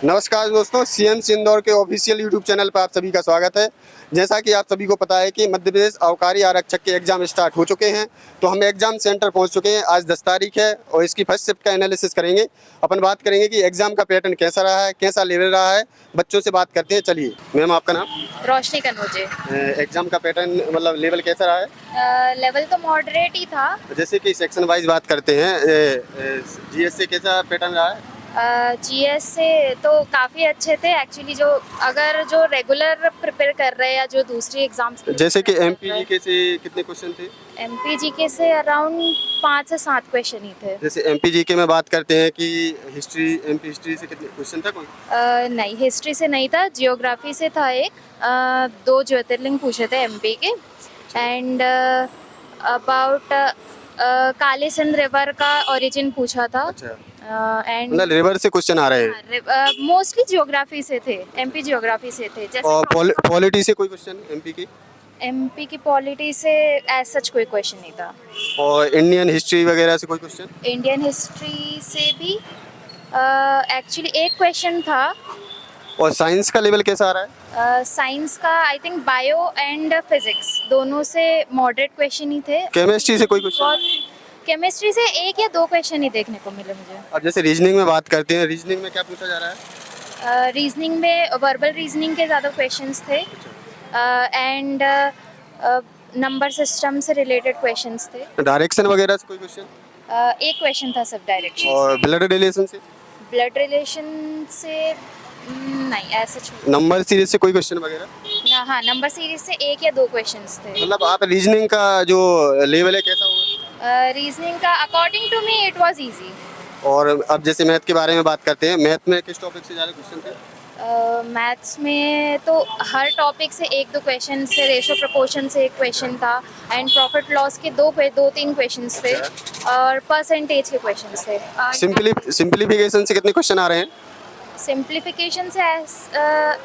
नमस्कार दोस्तों, सीएमसी इंदौर के ऑफिशियल यूट्यूब चैनल पर आप सभी का स्वागत है। जैसा कि आप सभी को पता है कि मध्य प्रदेश आबकारी आरक्षक के एग्जाम स्टार्ट हो चुके हैं, तो हम एग्जाम सेंटर पहुंच चुके हैं। आज 10 तारीख है और इसकी फर्स्ट शिफ्ट का एनालिसिस करेंगे। अपन बात करेंगे कि एग्जाम का पैटर्न कैसा रहा है, कैसा लेवल रहा है। बच्चों से बात करते हैं। चलिए मैम, आपका नाम? रोशनी कनौजे। एग्जाम का पैटर्न मतलब लेवल कैसा रहा है? लेवल तो मॉडरेट ही था। जैसे कि सेक्शन वाइज बात करते हैं, जीएस से कैसा पैटर्न रहा है? जीएस से तो काफ़ी अच्छे थे एक्चुअली। अगर जो रेगुलर प्रिपेयर कर रहे हैं या जो दूसरी एग्जाम्स, जैसे कि एमपीजीके से कितने क्वेश्चन थे? एमपीजीके से अराउंड 5 से 7 क्वेश्चन ही थे। जैसे एमपीजीके में बात करते हैं कि एमपी हिस्ट्री से कितने क्वेश्चन था कोई? नहीं, हिस्ट्री से नहीं था, जियोग्राफी से था एक। 2 ज्योतिर्लिंग पूछे थे एमपी के। And about Kali Sindh river का ओरिजिन पूछा था। अच्छा, एंड मतलब रिवर से क्वेश्चन आ रहे हैं। मोस्टली जियोग्राफी से थे, एमपी जियोग्राफी से थे। और जैसे पॉलिटी से कोई क्वेश्चन एमपी की? एमपी की पॉलिटी से एज सच कोई क्वेश्चन नहीं था। और इंडियन हिस्ट्री वगैरह से कोई क्वेश्चन? इंडियन हिस्ट्री से भी एक्चुअली एक क्वेश्चन था। और साइंस का लेवल कैसा आ रहा है? साइंस का I think bio and physics दोनों से मॉडरेट क्वेश्चन ही थे। केमिस्ट्री से कोई क्वेश्चन? बहुत केमिस्ट्री से 1 या 2 क्वेश्चन ही देखने को मिले मुझे। अब jैसे रीजनिंग में बात करते हैं, रीजनिंग में क्या पूछा जा रहा है? रीजनिंग में वर्बल रीजनिंग के ज़्यादा क्वेश्चंस थे। एंड नंबर सिस्टम से रिलेटेड क्वेश्चंस थे। डायरेक्शन वगैरह से कोई क्वेश्चन? एक क्वेश्चन था सब डायरेक्शन। और ब्लड रिलेशन से? ब्लड रिलेशन से नहीं, ऐसा नंबर सीरीज से कोई क्वेश्चन वगैरह? ना। हाँ, नंबर सीरीज से 1 या 2 क्वेश्चंस थे। मतलब आप रीजनिंग का जो लेवल है कैसा होगा? रीजनिंग का according to me it was easy. और अब जैसे मैथ के बारे में बात करते हैं, मैथ में किस टॉपिक से ज़्यादा क्वेश्चन थे? मैथ्स में तो हर टॉपिक से 1-2 क्वेश्चन से, रेशो प्रोपोर्शन से 1 क्वेश्चन था। एंड प्रॉफिट लॉस के 2-3 क्वेश्चंस थे। और परसेंटेज के क्वेश्चंस थे। सिंप्लीफिकेशन से कितने क्वेश्चन आ रहे हैं? सिंप्लीफिकेशन से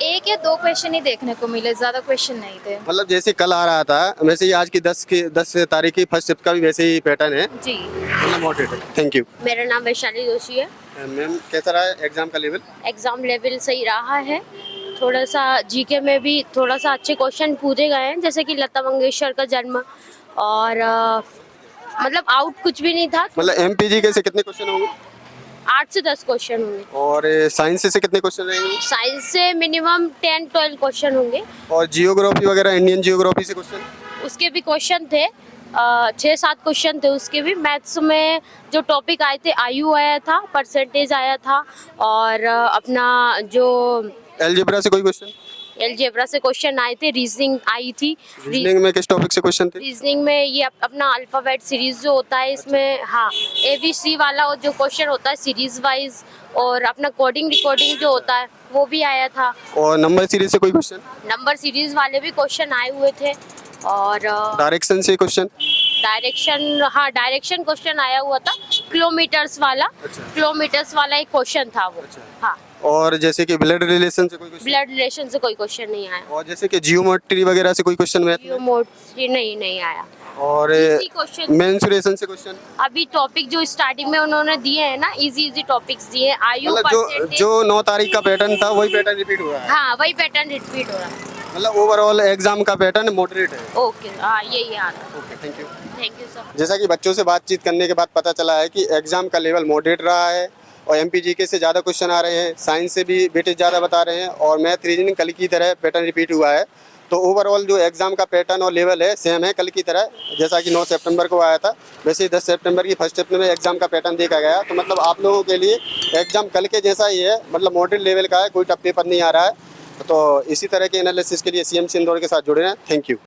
1 या 2 क्वेश्चन ही देखने को मिले, ज़्यादा क्वेश्चन नहीं थे। मतलब जैसे कल आ रहा था वैसे ही आज की 10 तारीख की फर्स्ट शिफ्ट का भी वैसे ही पैटर्न है जी। मतलब मॉडरेट है। Thank you. मेरा नाम वैशाली जोशी है। मैम, कैसा रहा है एग्जाम का लेवल? एग्ज़ाम लेवल सही रहा है। थोड़ा सा जीके में भी थोड़ा सा अच्छे क्वेश्चन पूछे गए हैं, जैसे कि लता मंगेशकर का जन्म। और मतलब आउट कुछ भी नहीं था। मतलब एमपीजी से कितने क्वेश्चन होंगे? 8 से 10 क्वेश्चन होंगे। और साइंस से कितने क्वेश्चन रहेंगे? साइंस से मिनिमम 10-12 क्वेश्चन होंगे। और जियोग्राफी वगैरह, इंडियन जियोग्राफी से क्वेश्चन? उसके भी क्वेश्चन थे, 6-7 क्वेश्चन थे उसके भी। मैथ्स में जो टॉपिक आए थे, आयु आया था, परसेंटेज आया था, और अपना जो अलजेब्रा से कोई क्वेश्चन? अलजेब्रा से क्वेश्चन आए थे। रीजनिंग आई थी। रीजनिंग में किस टॉपिक से क्वेश्चन थे? रीजनिंग में ये अपना अल्फाबेट सीरीज जो होता है इसमें, हाँ, ABC वाला जो क्वेश्चन होता है सीरीज वाइज, और अपना कोडिंग रिकॉर्डिंग जो होता है वो भी आया था। और नंबर सीरीज से कोई क्वेश्चन? नंबर सीरीज वाले भी क्वेश्चन आए हुए थे। और डायरेक्शन से क्वेश्चन? डायरेक्शन, हाँ, डायरेक्शन क्वेश्चन आया हुआ था। किलोमीटर्स वाला। अच्छा। किलोमीटर्स वाला एक क्वेश्चन था वो। अच्छा। हाँ। और जैसे कि ब्लड रिलेशन से कोई क्वेश्चन? ब्लड रिलेशन से कोई क्वेश्चन नहीं आया। और जैसे कि जियोमेट्री वगैरह से कोई क्वेश्चन मैथ में? जियोमेट्री नहीं आया। और इजी क्वेश्चन। मेंसुरेशन से क्वेश्चन? अभी टॉपिक जो स्टार्टिंग में उन्होंने दिए हैं ना, इजी टॉपिक्स दिए हैं। आयु, मतलब परसेंटेज। जो 9 तारीख का पैटर्न था वही पैटर्न रिपीट हो रहा है? हाँ, वही पैटर्न रिपीट हो रहा है। मतलब ओवरऑल एग्जाम का पैटर्न मॉडरेट है। ओके, हाँ, यही आ रहा है। Okay, thank you. Thank you sir. जैसा कि बच्चों से बातचीत करने के बाद पता चला है कि एग्जाम का लेवल मॉडरेट रहा है और एमपीजीके से ज़्यादा क्वेश्चन आ रहे हैं, साइंस से भी वेटेज ज़्यादा बता रहे हैं, और मैथ रीजनिंग कल की तरह पैटर्न रिपीट हुआ है। तो ओवरऑल जो एग्जाम का पैटर्न और लेवल है सेम है कल की तरह। जैसा कि 9 सितंबर को आया था वैसे ही 10 सितंबर की फर्स्ट शिफ्ट में एग्जाम का पैटर्न देखा गया। तो मतलब आप लोगों के लिए एग्जाम कल के जैसा ही है, मतलब मॉडरेट लेवल का है, कोई टफ पेपर नहीं आ रहा है। तो इसी तरह के एनालिसिस के लिए सीएमसी इंदौर के साथ जुड़े हैं। Thank you.